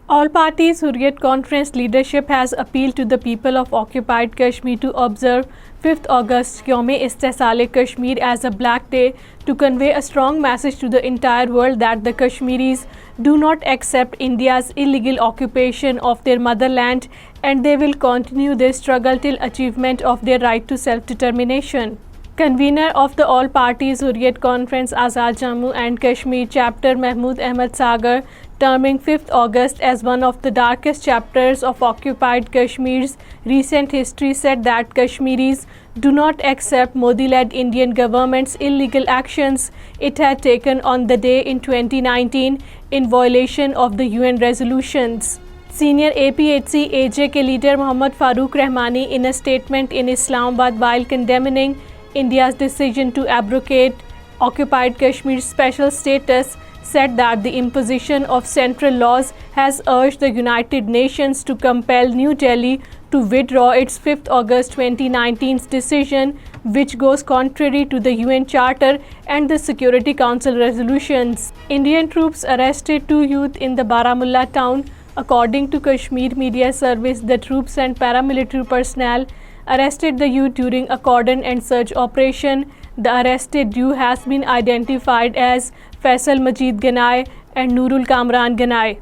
All parties Hurriyat Conference leadership has appealed to the people of occupied Kashmir to observe 5th August Yawm-e-Istisal Kashmir as a Black Day to convey a strong message to the entire world that the Kashmiris do not accept India's illegal occupation of their motherland and they will continue their struggle till achievement of their right to self-determination. Convener of the All Parties Hurriyat Conference Azad Jammu and Kashmir Chapter Mahmood Ahmad Sagar, terming 5th August as one of the darkest chapters of occupied Kashmir's recent history, said that Kashmiris do not accept Modi-led Indian government's illegal actions it had taken on the day in 2019 in violation of the UN resolutions. Senior APHC AJK leader Mohammad Farooq Rahmani, in a statement in Islamabad while condemning India's decision to abrogate occupied Kashmir's special status, said that the imposition of central laws has urged the United Nations to compel New Delhi to withdraw its 5th August 2019 decision, which goes contrary to the UN Charter and the Security Council resolutions. Indian troops arrested 2 youth in the Baramulla town. According to Kashmir Media Service, the troops and paramilitary personnel arrested the youth during a cordon and search operation. The arrested youth has been identified as Faisal Majid Ganai and Nurul Kamran Ganai.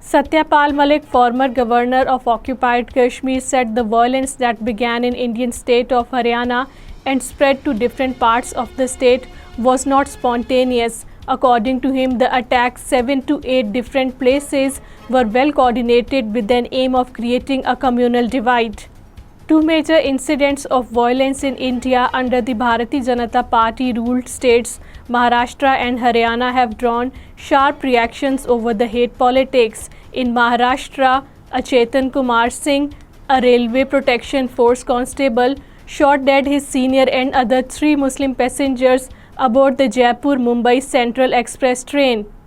Satyapal Malik, former governor of occupied Kashmir, said the violence that began in Indian state of Haryana and spread to different parts of the state was not spontaneous. According to him, the attacks 7 to 8 different places were well coordinated with an aim of creating a communal divide. 2 major incidents of violence in India under the Bharatiya Janata Party ruled states, Maharashtra and Haryana, have drawn sharp reactions over the hate politics. In Maharashtra, Chetan Kumar Singh, a railway protection force constable, shot dead his senior and other 3 Muslim passengers aboard the Jaipur-Mumbai Central Express train.